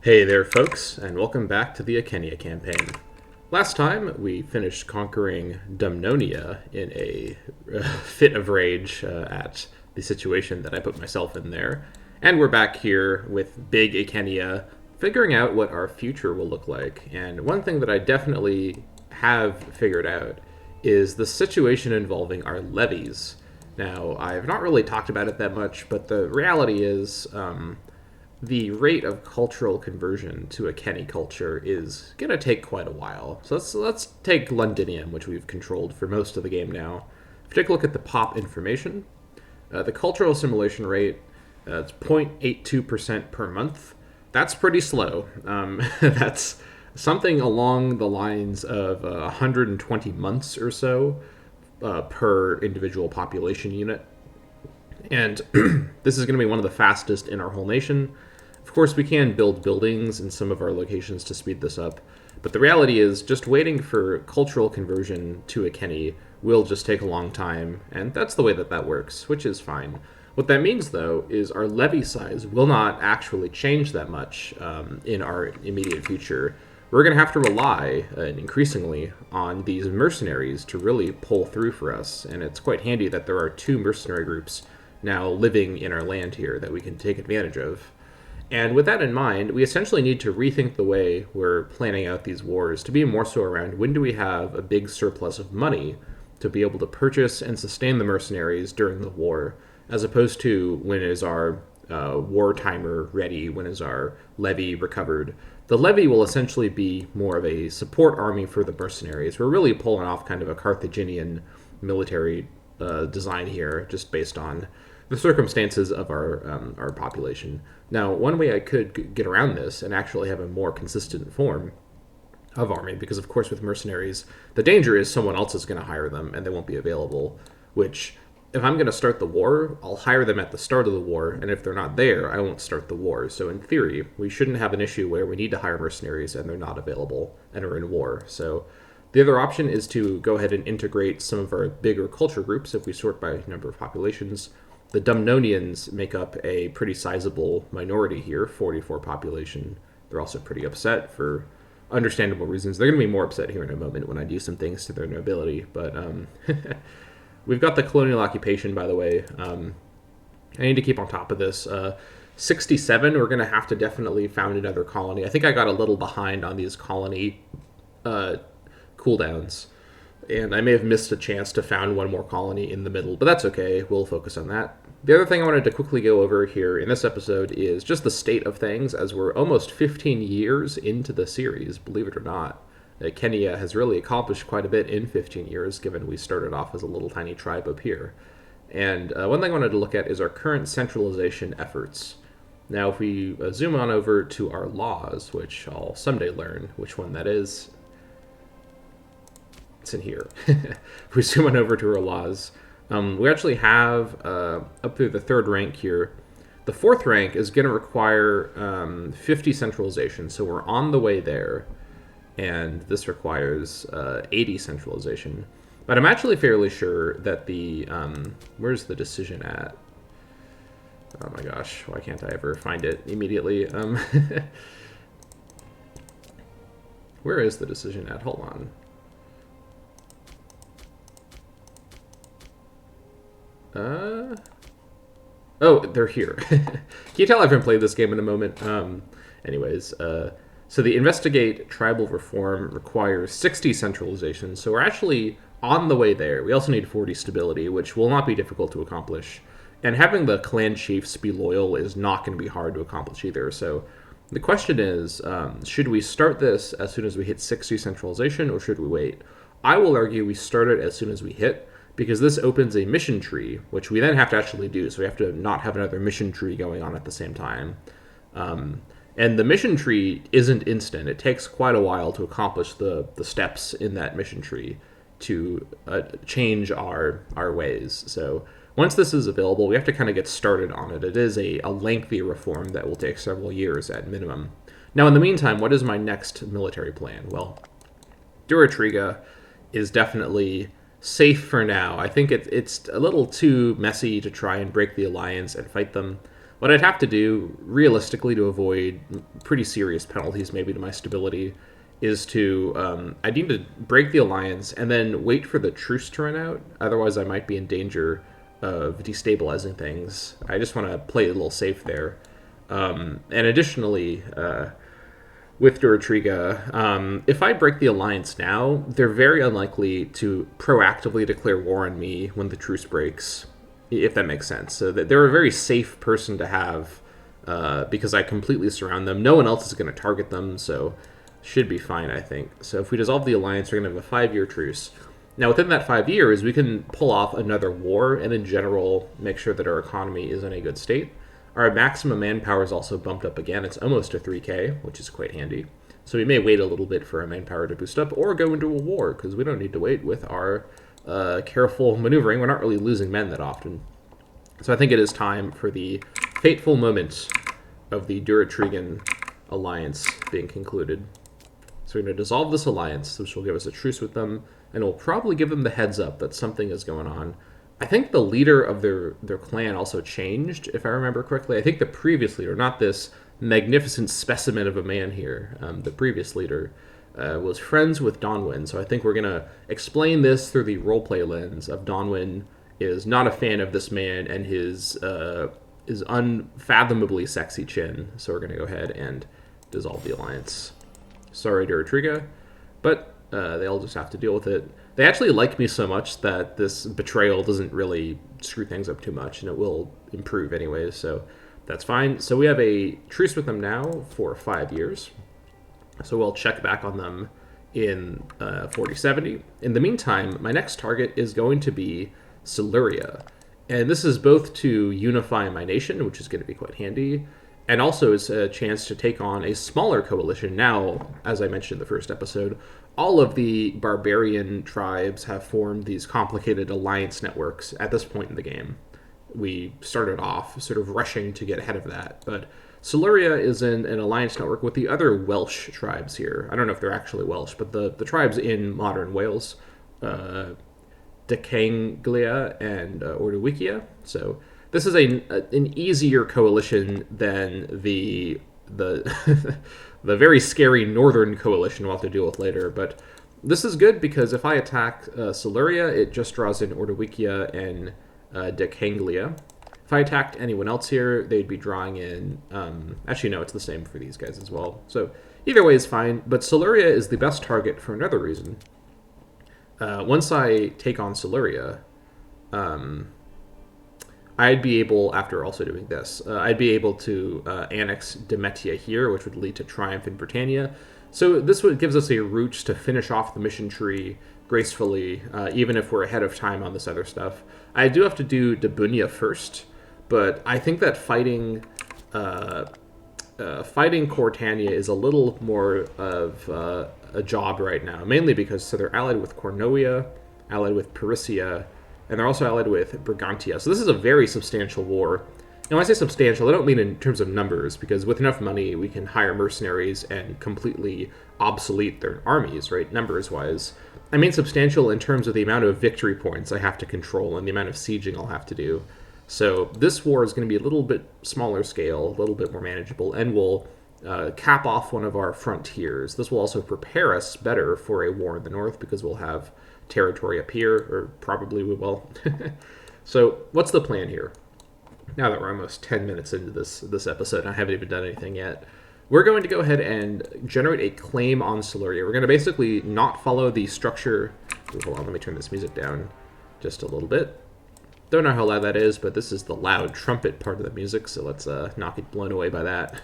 Hey there, folks, and welcome back to the Icenia campaign. Last time, we finished conquering Dumnonia in a fit of rage at the situation that I put myself in there. And we're back here with Big Icenia, figuring out what our future will look like. And one thing that I definitely have figured out is the situation involving our levies. Now, I've not really talked about it that much, but the reality is the rate of cultural conversion to a Kenny culture is going to take quite a while. So let's take Londinium, which we've controlled for most of the game now. If you take a look at the pop information, the cultural assimilation rate, it's 0.82% per month. That's pretty slow. That's something along the lines of 120 months or so per individual population unit. And this is going to be one of the fastest in our whole nation. Of course, we can build buildings in some of our locations to speed this up, but the reality is just waiting for cultural conversion to a Kenny will just take a long time, and that's the way that works, which is fine. What that means, though, is our levy size will not actually change that much in our immediate future. We're going to have to rely increasingly on these mercenaries to really pull through for us, and it's quite handy that there are two mercenary groups now living in our land here that we can take advantage of. And with that in mind, we essentially need to rethink the way we're planning out these wars to be more so around when do we have a big surplus of money to be able to purchase and sustain the mercenaries during the war, as opposed to when is our war timer ready, when is our levy recovered. The levy will essentially be more of a support army for the mercenaries. We're really pulling off kind of a Carthaginian military design here, just based on the circumstances of our population. Now, one way I could get around this and actually have a more consistent form of army, because of course with mercenaries, the danger is someone else is going to hire them and they won't be available, which if I'm going to start the war, I'll hire them at the start of the war, and if they're not there, I won't start the war. So in theory, we shouldn't have an issue where we need to hire mercenaries and they're not available and are in war. So the other option is to go ahead and integrate some of our bigger culture groups if we sort by number of populations. The Dumnonians make up a pretty sizable minority here, 44 population. They're also pretty upset for understandable reasons. They're going to be more upset here in a moment when I do some things to their nobility. But we've got the colonial occupation, by the way. I need to keep on top of this. 67, we're going to have to definitely found another colony. I think I got a little behind on these colony cooldowns, and I may have missed a chance to found one more colony in the middle, but that's okay. We'll focus on that. The other thing I wanted to quickly go over here in this episode is just the state of things, as we're almost 15 years into the series, believe it or not. Kenya has really accomplished quite a bit in 15 years, given we started off as a little tiny tribe up here. And one thing I wanted to look at is our current centralization efforts. Now, if we zoom on over to our laws, which I'll someday learn which one that is, it's in here. If we zoom on over to our laws, we actually have up through the third rank here. The fourth rank is going to require 50 centralization, so we're on the way there, and this requires 80 centralization. But I'm actually fairly sure that the where's the decision at? Oh my gosh, why can't I ever find it immediately? Where is the decision at? Hold on. Oh, they're here. Can you tell I haven't played this game in a moment? Anyways, so the investigate tribal reform requires 60 centralization, so we're actually on the way there. We also need 40 stability, which will not be difficult to accomplish. And having the clan chiefs be loyal is not going to be hard to accomplish either. So the question is, should we start this as soon as we hit 60 centralization, or should we wait? I will argue we start it as soon as we hit, because this opens a mission tree, which we then have to actually do. So we have to not have another mission tree going on at the same time. And the mission tree isn't instant. It takes quite a while to accomplish the steps in that mission tree to change our ways. So once this is available, we have to kind of get started on it. It is a lengthy reform that will take several years at minimum. Now, in the meantime, what is my next military plan? Well, Duratriga is definitely safe for now. I think it's a little too messy to try and break the alliance and fight them. what I'd have to do, realistically, to avoid pretty serious penalties maybe to my stability, is to I need to break the alliance and then wait for the truce to run out. Otherwise, I might be in danger of destabilizing things. I just want to play a little safe there. And additionally, with Duratriga, if I break the alliance now, they're very unlikely to proactively declare war on me when the truce breaks, if that makes sense. So that they're a very safe person to have because I completely surround them. No one else is going to target them, so should be fine, I think. So if we dissolve the alliance, we're going to have a 5-year truce. Now, within that 5 years, we can pull off another war and, in general, make sure that our economy is in a good state. Our maximum manpower is also bumped up again. It's almost to 3k, which is quite handy. So we may wait a little bit for our manpower to boost up or go into a war, because we don't need to wait with our careful maneuvering. We're not really losing men that often. So I think it is time for the fateful moment of the Duratrigan alliance being concluded. So we're going to dissolve this alliance, which will give us a truce with them, and will probably give them the heads up that something is going on. I think the leader of their clan also changed, if I remember correctly. I think the previous leader, not this magnificent specimen of a man here, the previous leader, was friends with Donwyn. So I think we're going to explain this through the roleplay lens of Donwyn is not a fan of this man and his unfathomably sexy chin. So we're going to go ahead and dissolve the alliance. Sorry, Duratriga, but they'll just have to deal with it. They actually like me so much that this betrayal doesn't really screw things up too much, and it will improve anyways, so that's fine. So we have a truce with them now for 5 years. So we'll check back on them in 4070. In the meantime, my next target is going to be Siluria. And this is both to unify my nation, which is going to be quite handy, and also it's a chance to take on a smaller coalition. Now, as I mentioned in the first episode, all of the barbarian tribes have formed these complicated alliance networks at this point in the game. We started off sort of rushing to get ahead of that, but Siluria is in an alliance network with the other Welsh tribes here. I don't know if they're actually Welsh, but the tribes in modern Wales, Decanglia and Ordowicia. So this is an easier coalition than the the very scary northern coalition we'll have to deal with later. But this is good because if I attack Siluria, it just draws in Ordowicia and Decanglia. If I attacked anyone else here, they'd be drawing in... actually, no, it's the same for these guys as well. So either way is fine, but Siluria is the best target for another reason. Once I take on Siluria, I'd be able, after also doing this, I'd be able to annex Demetia here, which would lead to Triumph in Britannia. So this gives us a route to finish off the mission tree gracefully, even if we're ahead of time on this other stuff. I do have to do Dabunia first, but I think that fighting Cortania is a little more of a job right now, mainly because so they're allied with Cornoia, allied with Perisia, and they're also allied with Brigantia. So this is a very substantial war. And when I say substantial, I don't mean in terms of numbers, because with enough money, we can hire mercenaries and completely obsolete their armies, right, numbers-wise. I mean substantial in terms of the amount of victory points I have to control and the amount of sieging I'll have to do. So this war is going to be a little bit smaller scale, a little bit more manageable, and will cap off one of our frontiers. This will also prepare us better for a war in the north, because we'll have territory up here, or probably we will. So what's the plan here? Now that we're almost 10 minutes into this episode, and I haven't even done anything yet, we're going to go ahead and generate a claim on Siluria. We're going to basically not follow the structure. Ooh, hold on, let me turn this music down just a little bit. Don't know how loud that is, but this is the loud trumpet part of the music, so let's not get blown away by that.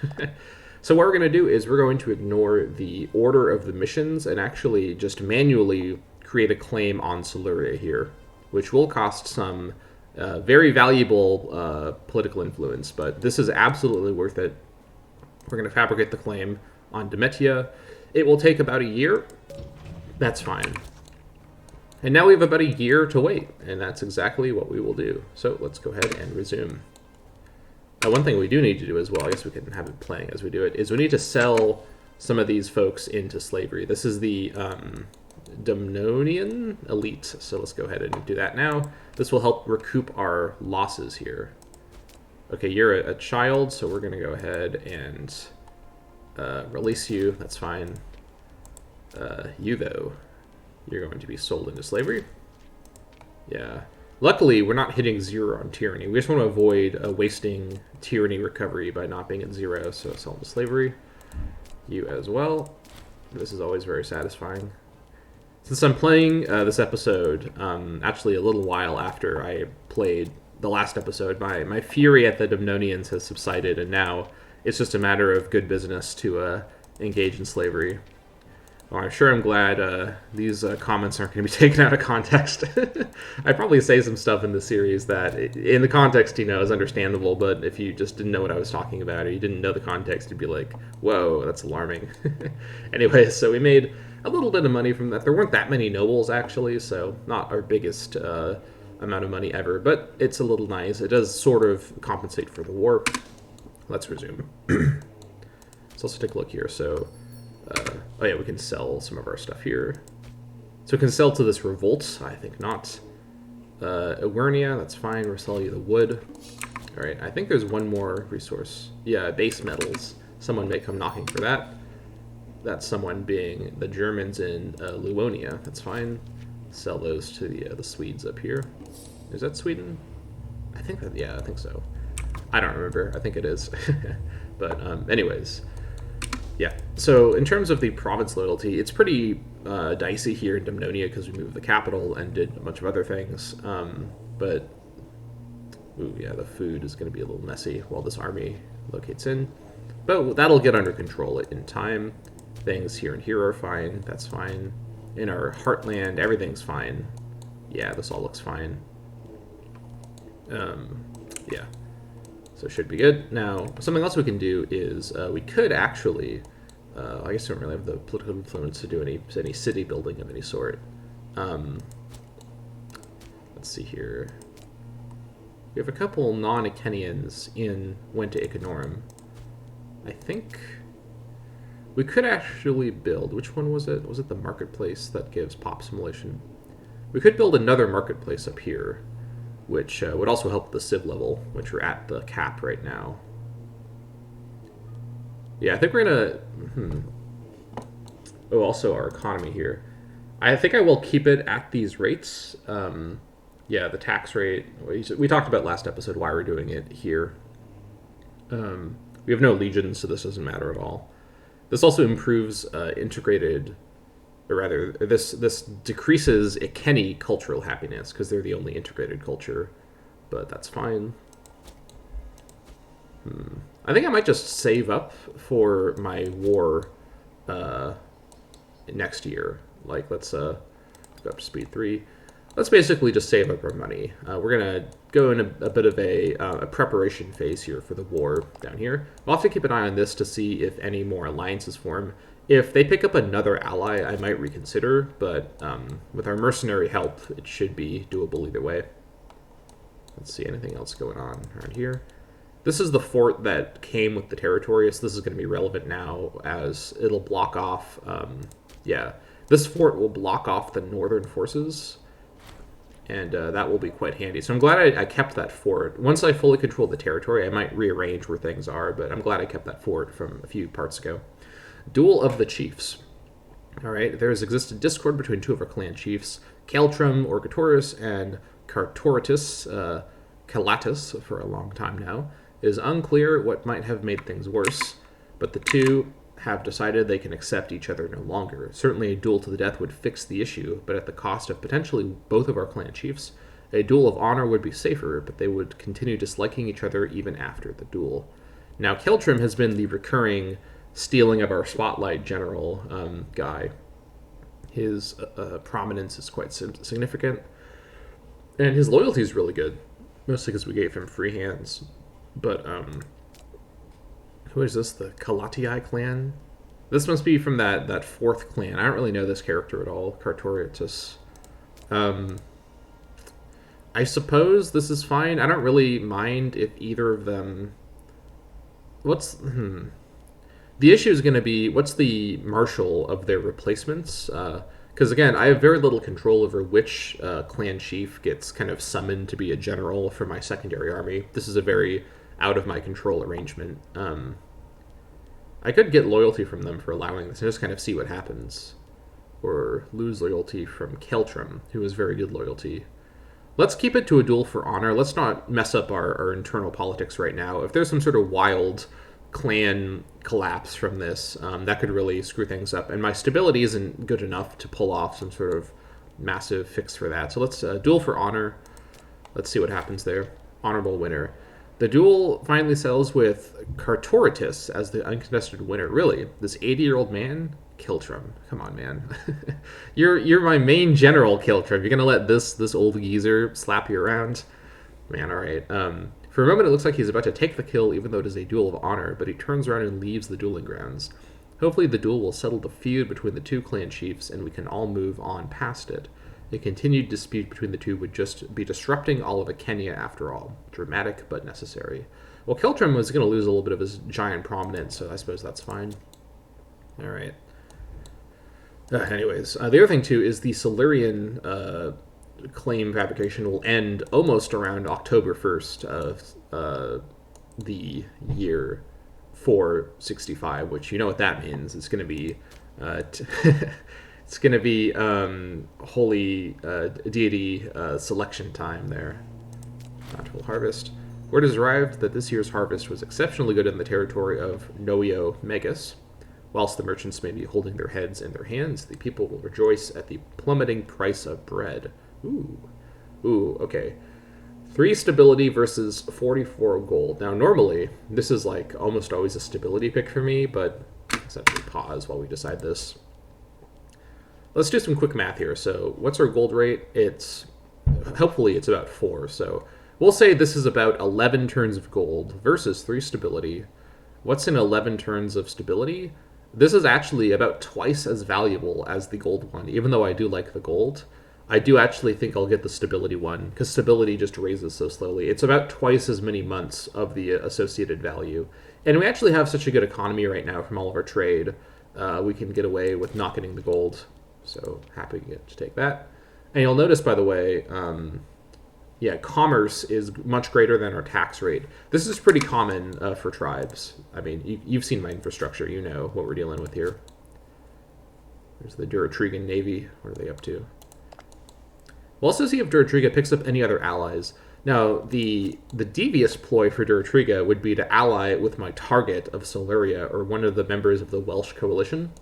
So what we're going to do is we're going to ignore the order of the missions and actually just manually create a claim on Siluria here, which will cost some very valuable political influence, but this is absolutely worth it. We're going to fabricate the claim on Demetia. It will take about a year. That's fine. And now we have about a year to wait, and that's exactly what we will do. So let's go ahead and resume. One thing we do need to do as well, I guess we can have it playing as we do it, is we need to sell some of these folks into slavery. This is the Dumnonian elite, so let's go ahead and do that now. This will help recoup our losses here. Okay, you're a child, so we're going to go ahead and release you. That's fine. You, though, you're going to be sold into slavery. Yeah. Luckily, we're not hitting 0 on tyranny. We just want to avoid wasting tyranny recovery by not being at 0, so sold into slavery. You as well. This is always very satisfying. Since I'm playing this episode, actually a little while after I played the last episode, my fury at the Dumnonians has subsided, and now it's just a matter of good business to engage in slavery. Well, I'm sure I'm glad these comments aren't going to be taken out of context. I probably say some stuff in the series that, in the context, is understandable, but if you just didn't know what I was talking about, or you didn't know the context, you'd be like, whoa, that's alarming. Anyway, so we made a little bit of money from that. There weren't that many nobles, actually, so not our biggest amount of money ever, but it's a little nice. It does sort of compensate for the war. Let's resume. Let's also take a look here. So, oh yeah, we can sell some of our stuff here. So we can sell to this revolt. I think not. Iwernia, that's fine. We'll sell you the wood. All right, I think there's one more resource. Yeah, base metals. Someone may come knocking for that. That's someone being the Germans in Luonia. That's fine. Sell those to the Swedes up here. Is that Sweden? I think that, yeah, I think so. I don't remember. I think it is. But anyways, yeah. So in terms of the province loyalty, it's pretty dicey here in Dumnonia because we moved the capital and did a bunch of other things. But ooh, yeah, the food is going to be a little messy while this army locates in. But that'll get under control in time. Things here and here are fine. That's fine. In our heartland, everything's fine. Yeah, this all looks fine. Yeah. So it should be good. Now, something else we can do is we could actually, I guess we don't really have the political influence to do any city building of any sort. Let's see here. We have a couple non-Icenians went to Icenorum. I think we could actually build, which one was it? Was it the marketplace that gives pop simulation? We could build another marketplace up here, which would also help the civ level, which we're at the cap right now. Yeah, I think we're gonna... Oh, also our economy here. I think I will keep it at these rates. Yeah, the tax rate, we talked about last episode why we're doing it here. We have no legions, so this doesn't matter at all. This also improves integrated, or rather, this decreases Iceni cultural happiness because they're the only integrated culture, but that's fine. I think I might just save up for my war next year. Like, let's go up to speed 3. Let's basically just save up our money. We're going to go in a bit of a preparation phase here for the war down here. We'll have to keep an eye on this to see if any more alliances form. If they pick up another ally, I might reconsider, but with our mercenary help, it should be doable either way. Let's see, anything else going on around here? This is the fort that came with the territory, so this is going to be relevant now as it'll block off, yeah, this fort will block off the northern forces, and that will be quite handy. So I'm glad I kept that fort. Once I fully control the territory, I might rearrange where things are, but I'm glad I kept that fort from a few parts ago. Duel of the Chiefs. All right, there has existed discord between two of our clan chiefs, Caltrum Orgatorus and Cartoritus Calatus, for a long time now. It is unclear what might have made things worse, but the two have decided they can accept each other no longer. Certainly a duel to the death would fix the issue, but at the cost of potentially both of our clan chiefs. A duel of honor would be safer, but they would continue disliking each other even after the duel. Now, Keltrim has been the recurring stealing of our spotlight general guy. His prominence is quite significant, and his loyalty is really good, mostly because we gave him free hands. But who is this? The Kalatii clan? This must be from that fourth clan. I don't really know this character at all. Cartoritus. I suppose this is fine. I don't really mind if either of them... The issue is going to be, what's the marshal of their replacements? Because, again, I have very little control over which clan chief gets kind of summoned to be a general for my secondary army. This is a very out of my control arrangement. I could get loyalty from them for allowing this and just kind of see what happens. Or lose loyalty from Keltram, who has very good loyalty. Let's keep it to a duel for honor. Let's not mess up our internal politics right now. If there's some sort of wild clan collapse from this, that could really screw things up. And my stability isn't good enough to pull off some sort of massive fix for that. So let's duel for honor. Let's see what happens there. Honorable winner. The duel finally settles with Cartoritus as the uncontested winner. Really? This 80-year-old man? Kiltrum. Come on, man. You're my main general, Kiltrum. You're gonna let this old geezer slap you around? Man, alright. For a moment it looks like he's about to take the kill, even though it is a duel of honor, but he turns around and leaves the dueling grounds. Hopefully the duel will settle the feud between the two clan chiefs, and we can all move on past it. A continued dispute between the two would just be disrupting all of Icenia after all. Dramatic, but necessary. Well, Kiltrum was going to lose a little bit of his giant prominence, so I suppose that's fine. Alright. Anyways, the other thing, too, is the Silurian claim fabrication will end almost around October 1st of the year 465, which you know what that means. It's going to be... it's going to be holy deity selection time there. Bountiful harvest. Word has arrived that this year's harvest was exceptionally good in the territory of Noio Megas. Whilst the merchants may be holding their heads in their hands, the people will rejoice at the plummeting price of bread. Ooh, okay. 3 stability versus 44 gold. Now, normally, this is like almost always a stability pick for me, but let's actually pause while we decide this. Let's do some quick math here. So what's our gold rate? Hopefully it's about 4. So we'll say this is about 11 turns of gold versus 3 stability. What's in 11 turns of stability? This is actually about twice as valuable as the gold one. Even though I do like the gold, I do actually think I'll get the stability one, because stability just raises so slowly. It's about twice as many months of the associated value. And we actually have such a good economy right now from all of our trade. We can get away with not getting the gold. So happy to take that. And you'll notice, by the way, commerce is much greater than our tax rate. This is pretty common for tribes. I mean, you've seen my infrastructure. You know what we're dealing with here. There's the Duratrigan Navy. What are they up to? We'll also see if Duratriga picks up any other allies. Now, the devious ploy for Duratriga would be to ally with my target of Siluria, or one of the members of the Welsh coalition.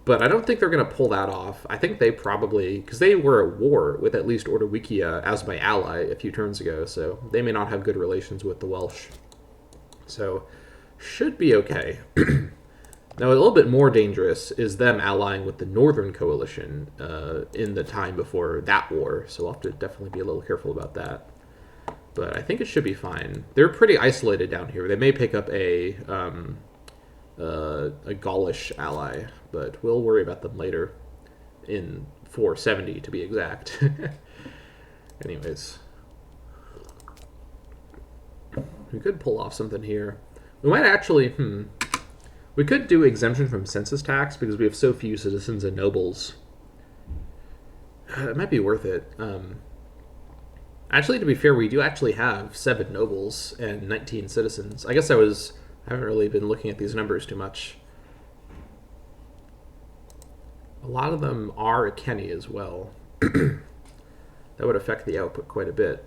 But I don't think they're going to pull that off. I think they probably... because they were at war with at least Ordowicia as my ally a few turns ago, so they may not have good relations with the Welsh. So, should be okay. Now, a little bit more dangerous is them allying with the Northern Coalition in the time before that war, so we'll have to definitely be a little careful about that. But I think it should be fine. They're pretty isolated down here. They may pick up a Gaulish ally, but we'll worry about them later in 470 to be exact. Anyways, we could pull off something here. We might actually, we could do exemption from census tax because we have so few citizens and nobles. It might be worth it. Actually, to be fair, we do actually have 7 nobles and 19 citizens. I guess I haven't really been looking at these numbers too much. A lot of them are Icenia as well. That would affect the output quite a bit.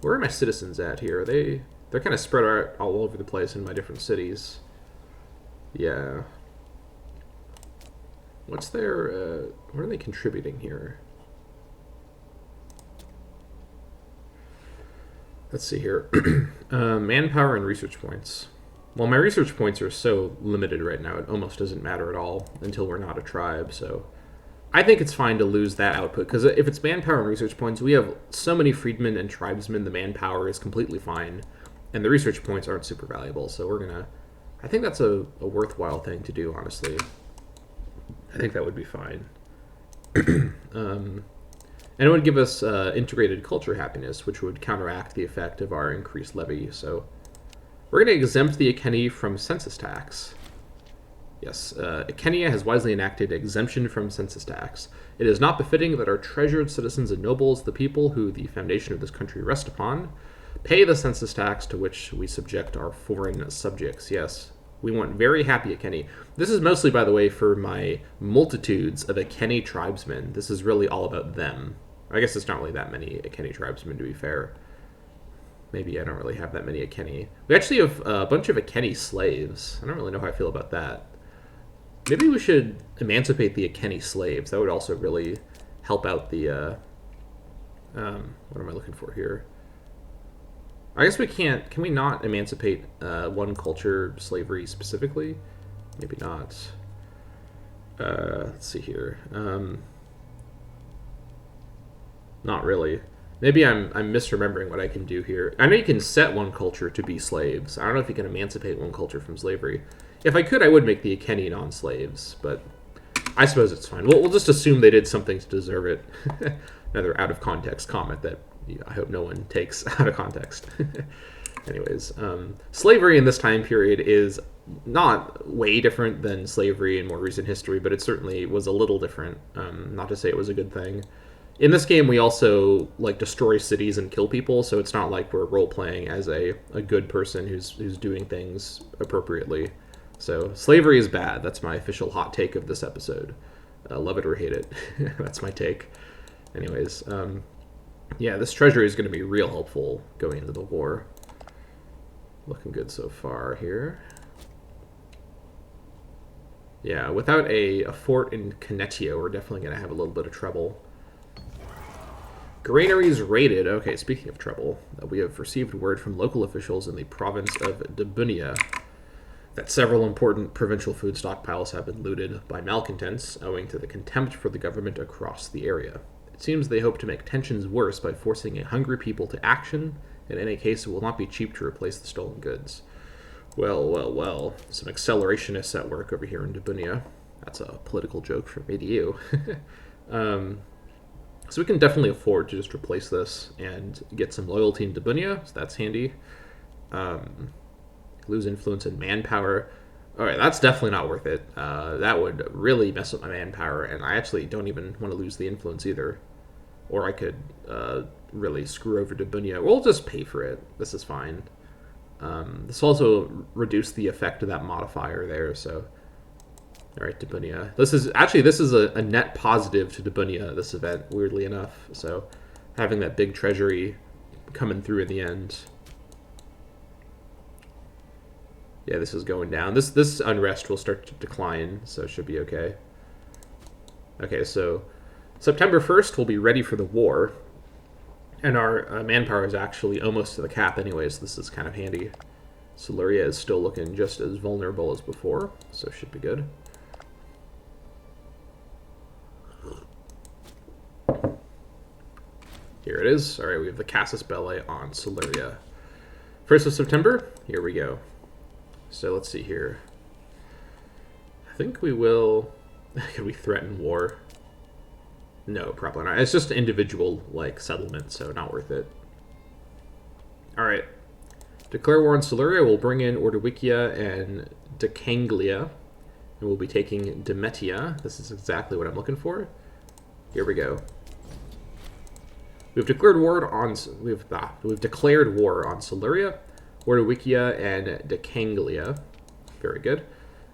Where are my citizens at here? They're kind of spread out all over the place in my different cities. Yeah. What's their... what are they contributing here? Let's see here. Manpower and research points. Well, my research points are so limited right now, it almost doesn't matter at all until we're not a tribe, so... I think it's fine to lose that output, because if it's manpower and research points, we have so many freedmen and tribesmen, the manpower is completely fine, and the research points aren't super valuable, so we're gonna... I think that's a worthwhile thing to do, honestly. I think that would be fine. And it would give us integrated culture happiness, which would counteract the effect of our increased levy, so... We're going to exempt the Iceni from census tax. Yes, Icenia has wisely enacted exemption from census tax. It is not befitting that our treasured citizens and nobles, the people who the foundation of this country rest upon, Pay the census tax to which we subject our foreign subjects. Yes, we want very happy Iceni. This is mostly, by the way, for my multitudes of Iceni tribesmen. This is really all about them. I guess it's not really that many Iceni tribesmen, to be fair. Maybe I don't really have that many Iceni. We actually have a bunch of Iceni slaves. I don't really know how I feel about that. Maybe we should emancipate the Iceni slaves. That would also really help out the... what am I looking for here? I guess we can't... Can we not emancipate one culture slavery specifically? Maybe not. Let's see here. Not really. Maybe I'm misremembering what I can do here. I know you can set one culture to be slaves. I don't know if you can emancipate one culture from slavery. If I could, I would make the Iceni non-slaves, but I suppose it's fine. We'll just assume they did something to deserve it. Another out-of-context comment that I hope no one takes out of context. Anyways, slavery in this time period is not way different than slavery in more recent history, but it certainly was a little different. Not to say it was a good thing. In this game, we also destroy cities and kill people, so it's not like we're role-playing as a good person who's doing things appropriately. So slavery is bad. That's my official hot take of this episode. Love it or hate it. That's my take. Anyways, yeah, this treasury is going to be real helpful going into the war. Looking good so far here. Yeah, without a fort in Canetio, we're definitely going to have a little bit of trouble. Granaries raided. Okay, speaking of trouble, we have received word from local officials in the province of Dabunia that several important provincial food stockpiles have been looted by malcontents owing to the contempt for the government across the area. It seems they hope to make tensions worse by forcing a hungry people to action, and in any case it will not be cheap to replace the stolen goods. Well, well, well. Some accelerationists at work over here in Dabunia. That's a political joke from me to you. So we can definitely afford to just replace this and get some loyalty in Dabunia, so that's handy. Lose influence in manpower. Alright, that's definitely not worth it. That would really mess up my manpower, and I actually don't even want to lose the influence either. Or I could really screw over Dabunia. We'll just pay for it. This is fine. This also reduced the effect of that modifier there, so... Alright, Dabunia. This is a net positive to Dabunia, this event, weirdly enough. So, having that big treasury coming through in the end. Yeah, this is going down. This unrest will start to decline, so it should be okay. Okay, so September 1st, we'll be ready for the war. And our manpower is actually almost to the cap anyways, so this is kind of handy. Siluria is still looking just as vulnerable as before, so it should be good. Here it is. Alright, we have the Casus Belli on Siluria. 1st of September, here we go. So let's see here. I think we will... Can we threaten war? No, probably not. It's just an individual, settlement, so not worth it. Alright. Declare war on Siluria. We'll bring in Ordovicia and Decanglia. And we'll be taking Demetia. This is exactly what I'm looking for. Here we go. We've declared war on Siluria, Ordovicia, and Decanglia. Very good.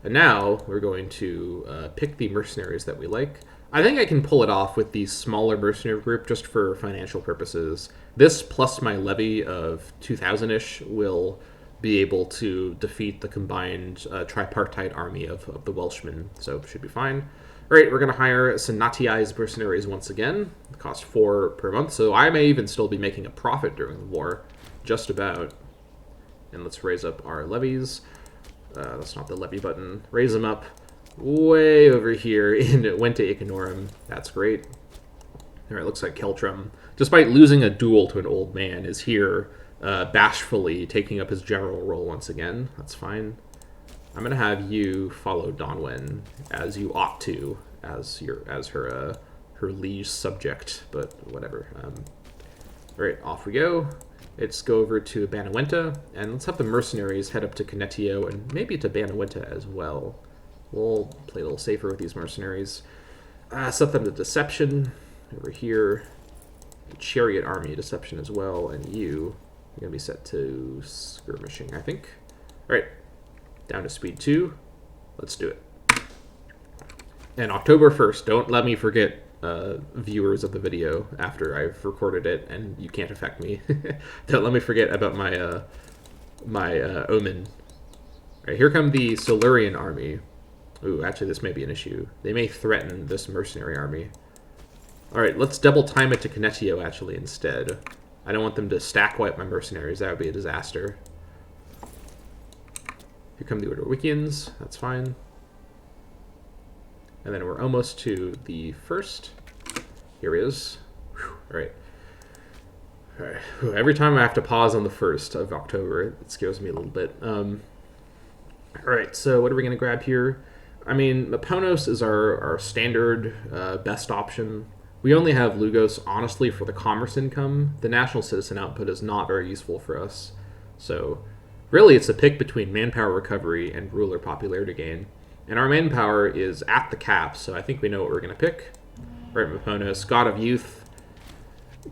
And now we're going to pick the mercenaries that we like. I think I can pull it off with the smaller mercenary group just for financial purposes. This plus my levy of 2,000-ish will be able to defeat the combined tripartite army of the Welshmen, so it should be fine. Alright, we're going to hire Senatiai's mercenaries once again. It costs 4 per month, so I may even still be making a profit during the war. Just about. And let's raise up our levies. That's not the levy button. Raise them up way over here in Vente Icenorum. That's great. Alright, looks like Keltrum, despite losing a duel to an old man, is here bashfully taking up his general role once again. That's fine. I'm gonna have you follow Donwen as you ought to, as her liege subject, but whatever. Alright, off we go. Let's go over to Banawenta, and let's have the mercenaries head up to Canetio, and maybe to Banawenta as well. We'll play a little safer with these mercenaries. Set them to Deception over here. Chariot Army Deception as well, and you You're going to be set to skirmishing, I think. All right, down to speed 2. Let's do it. And October 1st, don't let me forget, viewers of the video after I've recorded it and you can't affect me. Don't let me forget about my my omen. All right, here come the Silurian army. Ooh, actually this may be an issue. They may threaten this mercenary army. All right, let's double time it to Canetio actually instead. I don't want them to stack wipe my mercenaries. That would be a disaster. Here come the Ordowikians. That's fine. And then we're almost to the first. Here he is. Whew. All right. All right. Whew. Every time I have to pause on the 1st of October, it scares me a little bit. All right, so what are we going to grab here? I mean, Maponos is our standard best option. We only have Lugos, honestly, for the commerce income. The national citizen output is not very useful for us. So really, it's a pick between manpower recovery and ruler popularity gain. And our manpower is at the cap, so I think we know what we're going to pick. Right, Maponos, God of Youth.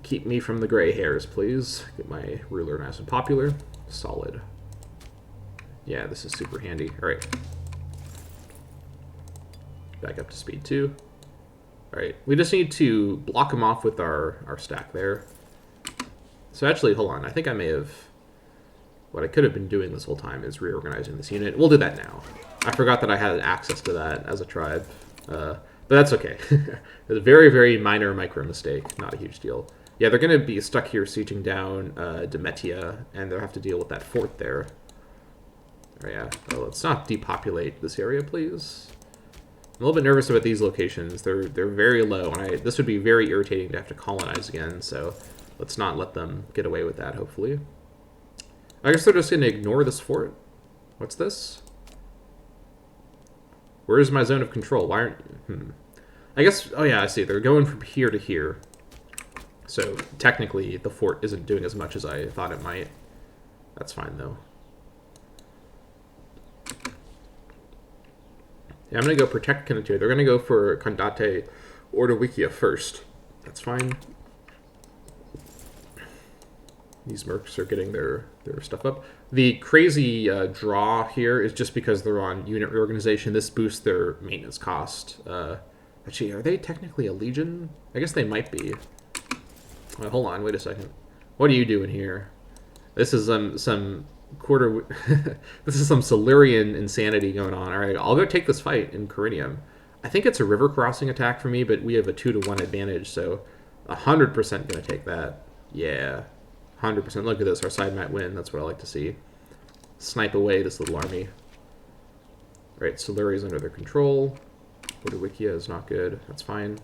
Keep me from the gray hairs, please. Get my ruler nice and popular. Solid. Yeah, this is super handy. All right. Back up to speed 2. All right, we just need to block them off with our stack there. So actually, hold on. I think I may have... What I could have been doing this whole time is reorganizing this unit. We'll do that now. I forgot that I had access to that as a tribe. But that's okay. It's a very, very minor micro mistake. Not a huge deal. Yeah, they're going to be stuck here sieging down Demetia, and they'll have to deal with that fort there. Oh, yeah. Oh, let's not depopulate this area, please. I'm a little bit nervous about these locations. They're very low, and this would be very irritating to have to colonize again, so let's not let them get away with that, hopefully. I guess they're just going to ignore this fort. What's this? Where is my zone of control? Why aren't... I guess... Oh, yeah, I see. They're going from here to here. So, technically, the fort isn't doing as much as I thought it might. That's fine, though. Yeah, I'm going to go protect Canetio. They're going to go for Condate Ordowikia first. That's fine. These mercs are getting their stuff up. The crazy draw here is just because they're on unit reorganization. This boosts their maintenance cost. Actually, are they technically a legion? I guess they might be. Hold on, wait a second. What are you doing here? This is some quarter... This is some Silurian insanity going on. All right, I'll go take this fight in Corinium. I think it's a river crossing attack for me, but we have a 2-to-1 advantage, so 100% going to take that. Yeah. 100%. Look at this. Our side might win. That's what I like to see. Snipe away this little army. Right, Siluria's under their control. Ordowikia is not good. That's fine.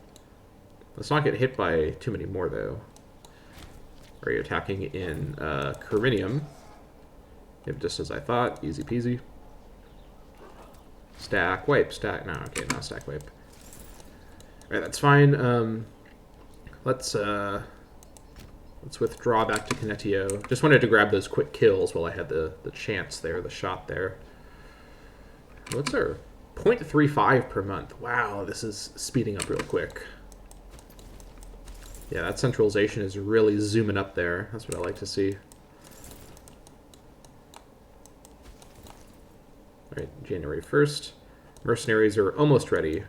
Let's not get hit by too many more, though. Are you attacking in Corinium? Yep, just as I thought. Easy peasy. Stack wipe. Stack. No, okay, not stack wipe. All right, that's fine. Let's withdraw back to Canetio. Just wanted to grab those quick kills while I had the chance there, the shot there. What's our 0.35 per month? Wow, this is speeding up real quick. Yeah, that centralization is really zooming up there. That's what I like to see. All right, January 1st. Mercenaries are almost ready.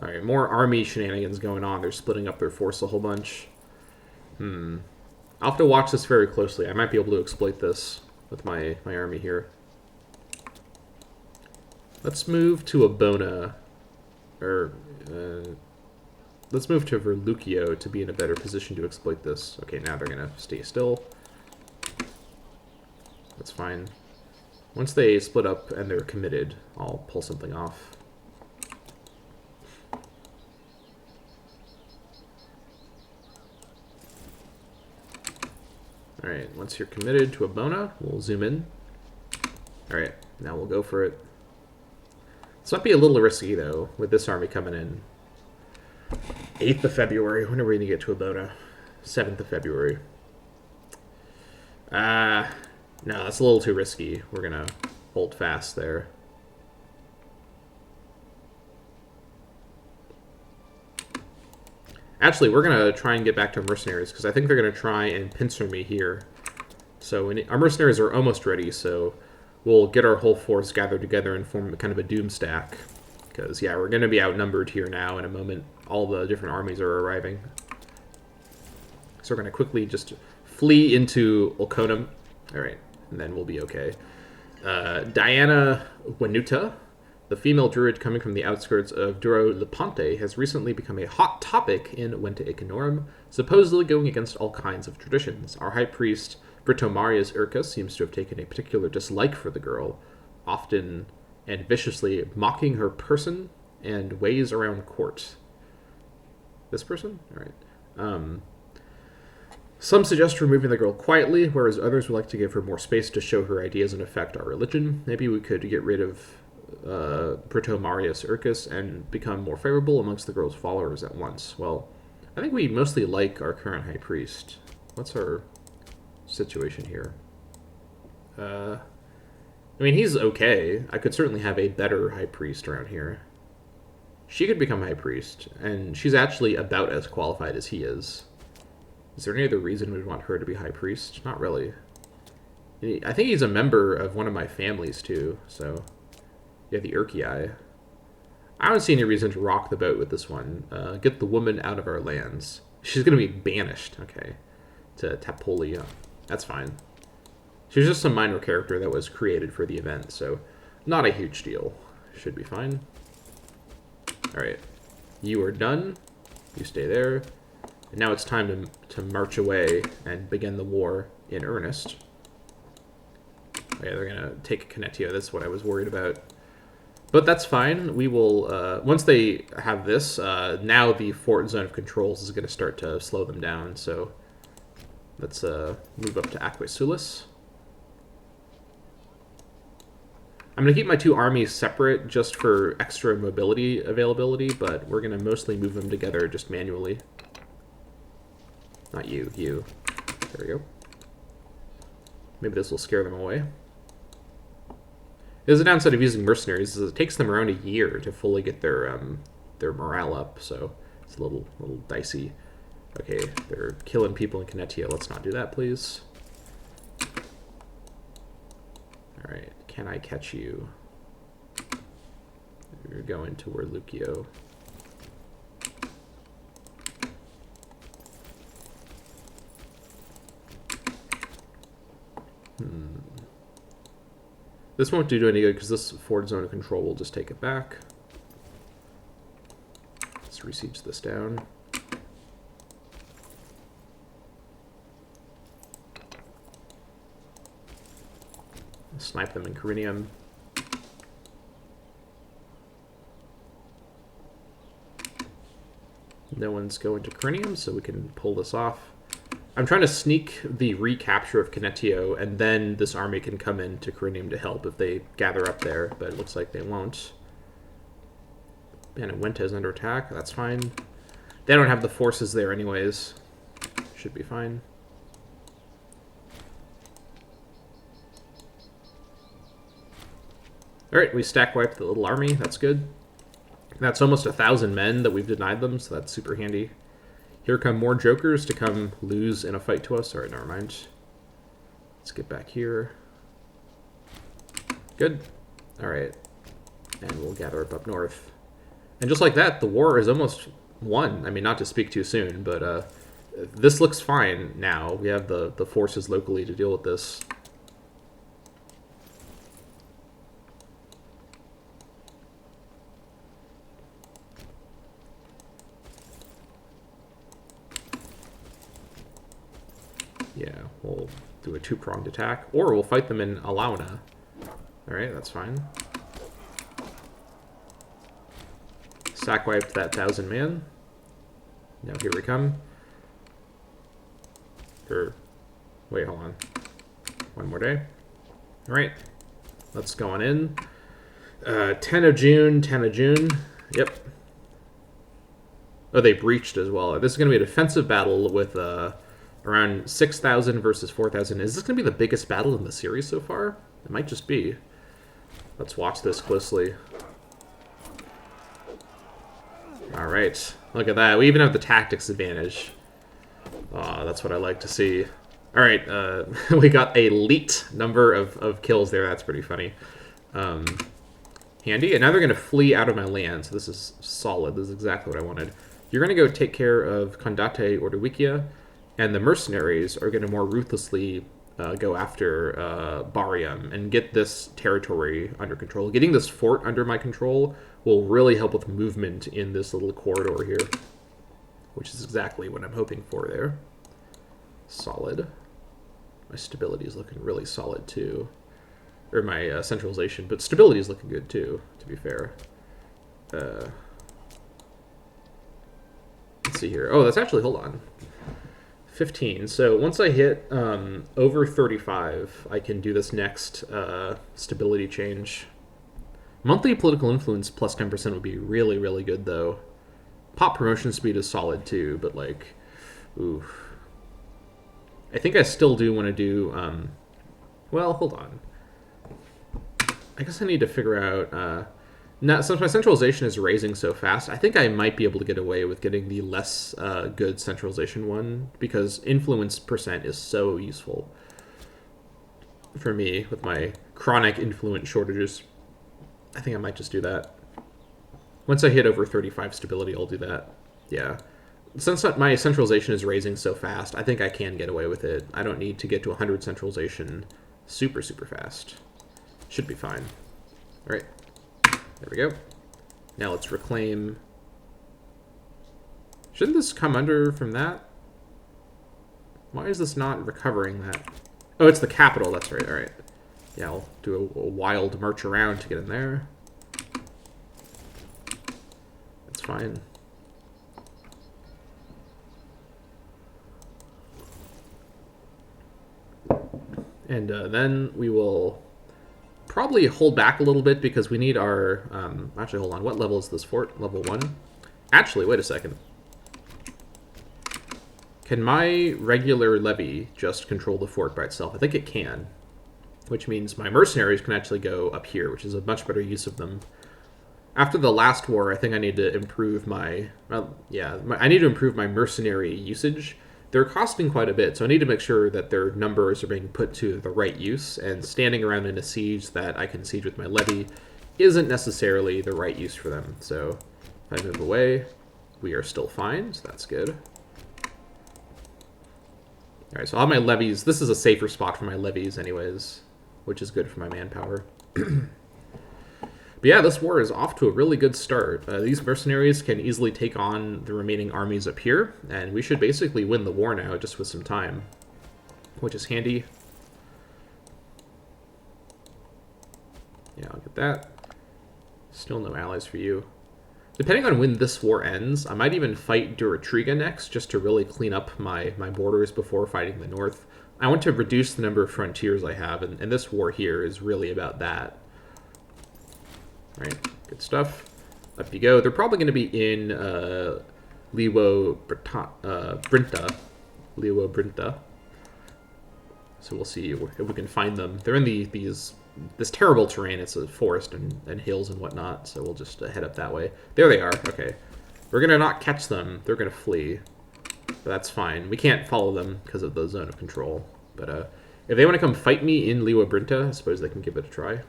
All right, more army shenanigans going on. They're splitting up their force a whole bunch. I'll have to watch this very closely. I might be able to exploit this with my army here. Let's move to Abona. Or, let's move to Verlucio to be in a better position to exploit this. Okay, now they're going to stay still. That's fine. Once they split up and they're committed, I'll pull something off. Alright, once you're committed to Abona, we'll zoom in. Alright, now we'll go for it. This might be a little risky, though, with this army coming in. 8th of February. When are we going to get to Abona? 7th of February. No, that's a little too risky. We're going to hold fast there. Actually, we're going to try and get back to mercenaries, because I think they're going to try and pincer me here. So our mercenaries are almost ready, so we'll get our whole force gathered together and form kind of a doom stack. Because, yeah, we're going to be outnumbered here now in a moment. All the different armies are arriving. So we're going to quickly just flee into Ulconum. Alright, and then we'll be okay. Diana Wanuta, the female druid coming from the outskirts of Duro Leponte, has recently become a hot topic in Wente Econorum, supposedly going against all kinds of traditions. Our high priest, Britomarius Urca, seems to have taken a particular dislike for the girl, often and viciously mocking her person and ways around court. This person? Alright. Some suggest removing the girl quietly, whereas others would like to give her more space to show her ideas and affect our religion. Maybe we could get rid of Britomarius Urcus and become more favorable amongst the girl's followers at once. Well, I think we mostly like our current high priest. What's our situation here? I mean, he's okay. I could certainly have a better high priest around here. She could become high priest, and she's actually about as qualified as he is. Is there any other reason we'd want her to be high priest? Not really. I think he's a member of one of my families, too, so... Yeah, the Urkii. I don't see any reason to rock the boat with this one. Get the woman out of our lands. She's going to be banished, okay, to Tapolia. That's fine. She's just some minor character that was created for the event, so not a huge deal. Should be fine. Alright. You are done. You stay there. And now it's time to march away and begin the war in earnest. Oh, yeah, they're going to take Canetio. That's what I was worried about. But that's fine. We will, once they have this, now the fort zone of controls is going to start to slow them down. So let's move up to Aquisulis. I'm going to keep my two armies separate just for extra mobility availability, but we're going to mostly move them together just manually. Not you, you. There we go. Maybe this will scare them away. There's a downside of using mercenaries is it takes them around a year to fully get their morale up, so it's a little dicey. Okay, they're killing people in Canetio. Let's not do that, please. Alright, can I catch you? You're going toward Lucio. This won't do any good because this forward zone of control will just take it back. Let's resiege this down. Snipe them in Corinium. No one's going to Corinium, so we can pull this off. I'm trying to sneak the recapture of Canetio, and then this army can come in to Corinium to help if they gather up there, but it looks like they won't. Benevente is under attack. That's fine. They don't have the forces there anyways. Should be fine. Alright, we stack wiped the little army. That's good. That's almost 1,000 men that we've denied them, so that's super handy. Here come more jokers to come lose in a fight to us. Alright, never mind. Let's get back here. Good. Alright. And we'll gather up north. And just like that, the war is almost won. I mean, not to speak too soon, but this looks fine now. We have the forces locally to deal with this. Yeah, we'll do a two-pronged attack. Or we'll fight them in Alauna. Alright, that's fine. Sack wiped that 1,000 man. Now here we come. Wait, hold on. One more day. Alright. Let's go on in. 10 of June, 10 of June. Yep. Oh, they breached as well. This is going to be a defensive battle with around 6,000 versus 4,000. Is this going to be the biggest battle in the series so far? It might just be. Let's watch this closely. All right. Look at that. We even have the tactics advantage. That's what I like to see. All right. We got a elite number of kills there. That's pretty funny. Handy. And now they're going to flee out of my land. So this is solid. This is exactly what I wanted. You're going to go take care of Condate Ordowicia, and the mercenaries are going to more ruthlessly go after Barium and get this territory under control. Getting this fort under my control will really help with movement in this little corridor here, which is exactly what I'm hoping for there. Solid. My stability is looking really solid too. Or my centralization, but stability is looking good too, to be fair. Let's see here. Oh, that's actually, hold on. 15. So once I hit over 35, I can do this next stability change. Monthly political influence plus 10% would be really, really good, though. Pop promotion speed is solid, too, but, like, ooh. I think I still do want to do, well, hold on. I guess I need to figure out, since my centralization is raising so fast, I think I might be able to get away with getting the less good centralization one, because influence percent is so useful for me with my chronic influence shortages. I think I might just do that. Once I hit over 35 stability, I'll do that. Yeah. Since my centralization is raising so fast, I think I can get away with it. I don't need to get to 100 centralization super, super fast. Should be fine. All right. There we go. Now let's reclaim. Shouldn't this come under from that? Why is this not recovering that? Oh, it's the capital. That's right. All right. Yeah, I'll do a wild march around to get in there. That's fine. And then we will probably hold back a little bit because we need our... actually, hold on. What level is this fort? Level 1? Actually, wait a second. Can my regular levy just control the fort by itself? I think it can. Which means my mercenaries can actually go up here, which is a much better use of them. After the last war, I think I need to improve my... I need to improve my mercenary usage. They're costing quite a bit, so I need to make sure that their numbers are being put to the right use, and standing around in a siege that I can siege with my levy isn't necessarily the right use for them. So if I move away, we are still fine, so that's good. Alright, so all my levies... This is a safer spot for my levies anyways, which is good for my manpower. But yeah, this war is off to a really good start. These mercenaries can easily take on the remaining armies up here, and we should basically win the war now, just with some time, which is handy. Yeah, I'll get that. Still no allies for you. Depending on when this war ends, I might even fight Duratriga next, just to really clean up my borders before fighting the north. I want to reduce the number of frontiers I have, and this war here is really about that. Alright, good stuff. Up you go. They're probably going to be in Liwo Brinta. So we'll see if we can find them. They're in this terrible terrain. It's a forest and hills and whatnot, so we'll just head up that way. There they are. Okay. We're going to not catch them. They're going to flee. But that's fine. We can't follow them because of the zone of control. But if they want to come fight me in Liwo Brinta, I suppose they can give it a try.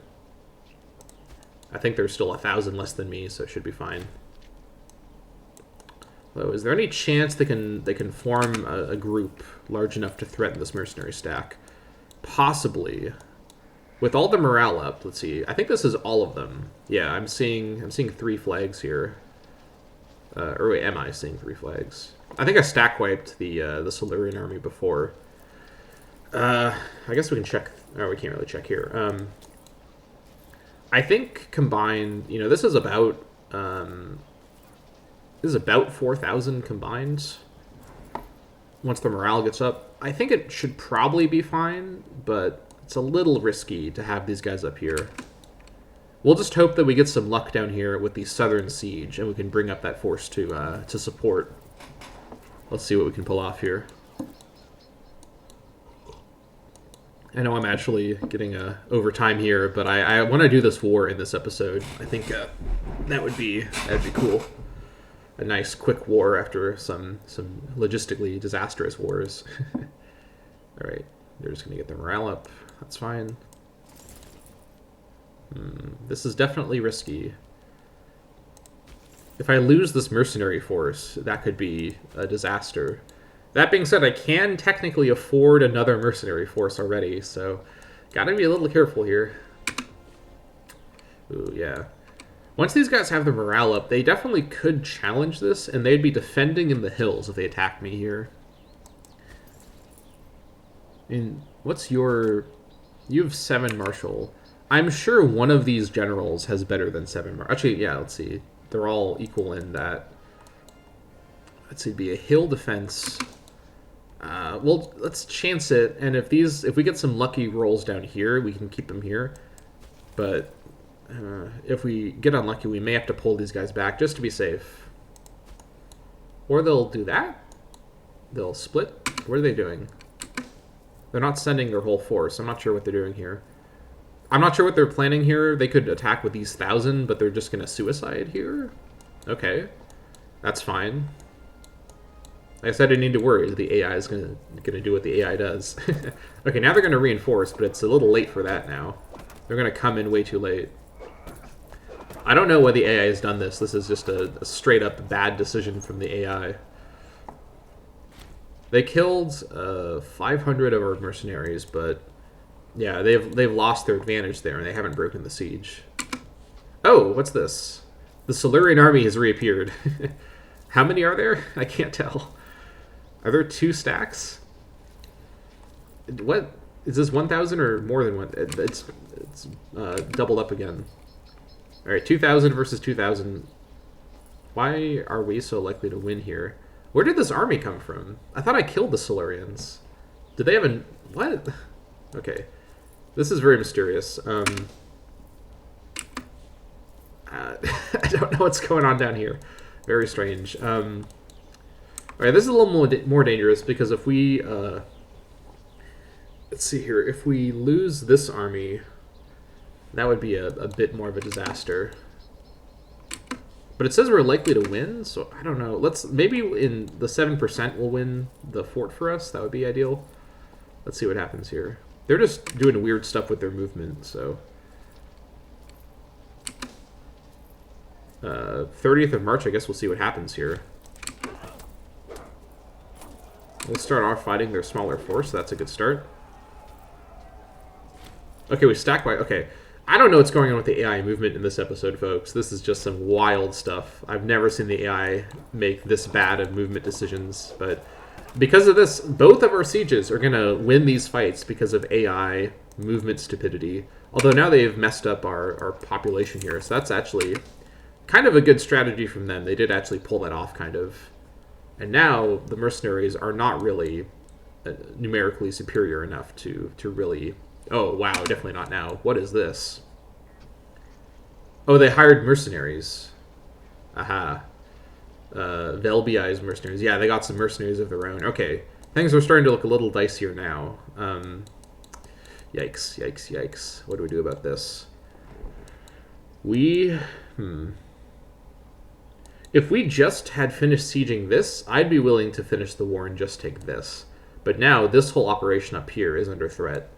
I think they're still 1,000 less than me, so it should be fine. Though, is there any chance they can form a group large enough to threaten this mercenary stack? Possibly. With all the morale up, let's see. I think this is all of them. Yeah, I'm seeing 3 flags here. Or wait, am I seeing 3 flags? I think I stack wiped the Silurian army before. I guess we can check. Oh, we can't really check here. I think combined, this is about 4,000 combined. Once the morale gets up, I think it should probably be fine, but it's a little risky to have these guys up here. We'll just hope that we get some luck down here with the southern siege, and we can bring up that force to support. Let's see what we can pull off here. I know I'm actually getting overtime here, but I want to do this war in this episode. I think that'd be cool. a nice quick war after some logistically disastrous wars. All right, they're just gonna get their morale up. That's fine. This is definitely risky. If I lose this mercenary force, that could be a disaster. That being said, I can technically afford another mercenary force already, so gotta be a little careful here. Ooh, yeah. Once these guys have their morale up, they definitely could challenge this, and they'd be defending in the hills if they attacked me here. And what's your... You have 7 martial. I'm sure one of these generals has better than 7 martial. Actually, yeah, let's see. They're all equal in that. Let's see, be a hill defense. Well, let's chance it, and if we get some lucky rolls down here, we can keep them here. But if we get unlucky, we may have to pull these guys back just to be safe. Or they'll do that. They'll split. What are they doing? They're not sending their whole force. I'm not sure what they're doing here. I'm not sure what they're planning here. They could attack with these 1,000, but they're just going to suicide here? Okay. That's fine. Like I said, I didn't need to worry. The AI is going to do what the AI does. Okay, now they're going to reinforce, but it's a little late for that now. They're going to come in way too late. I don't know why the AI has done this. This is just a straight-up bad decision from the AI. They killed 500 of our mercenaries, but yeah, they've lost their advantage there, and they haven't broken the siege. Oh, what's this? The Silurian army has reappeared. How many are there? I can't tell. Are there 2 stacks? What? Is this 1,000 or more than one? It's doubled up again. All right, 2,000 versus 2,000. Why are we so likely to win here? Where did this army come from? I thought I killed the Silurians. Did they have a... What? Okay. This is very mysterious. I don't know what's going on down here. Very strange. Alright, this is a little more dangerous because if we... let's see here. If we lose this army, that would be a bit more of a disaster. But it says we're likely to win, so I don't know. Maybe in the 7% we'll win the fort for us. That would be ideal. Let's see what happens here. They're just doing weird stuff with their movement, so... 30th of March, I guess we'll see what happens here. We'll start off fighting their smaller force, so that's a good start. Okay, we stack by... Okay. I don't know what's going on with the AI movement in this episode, folks. This is just some wild stuff. I've never seen the AI make this bad of movement decisions, but because of this, both of our sieges are going to win these fights because of AI movement stupidity. Although now they've messed up our population here, so that's actually kind of a good strategy from them. They did actually pull that off, kind of. And now the mercenaries are not really numerically superior enough to really... Oh, wow, definitely not now. What is this? Oh, they hired mercenaries. Aha. Velbiai's mercenaries. Yeah, they got some mercenaries of their own. Okay. Things are starting to look a little dicier now. Yikes, yikes, yikes. What do we do about this? If we just had finished sieging this, I'd be willing to finish the war and just take this. But now, this whole operation up here is under threat.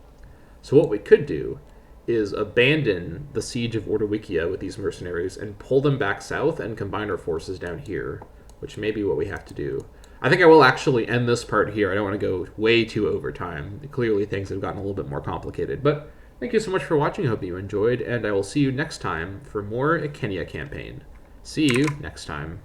So what we could do is abandon the siege of Ordowicia with these mercenaries and pull them back south and combine our forces down here, which may be what we have to do. I think I will actually end this part here. I don't want to go way too over time. Clearly things have gotten a little bit more complicated. But thank you so much for watching. I hope you enjoyed, and I will see you next time for more Icenia campaign. See you next time.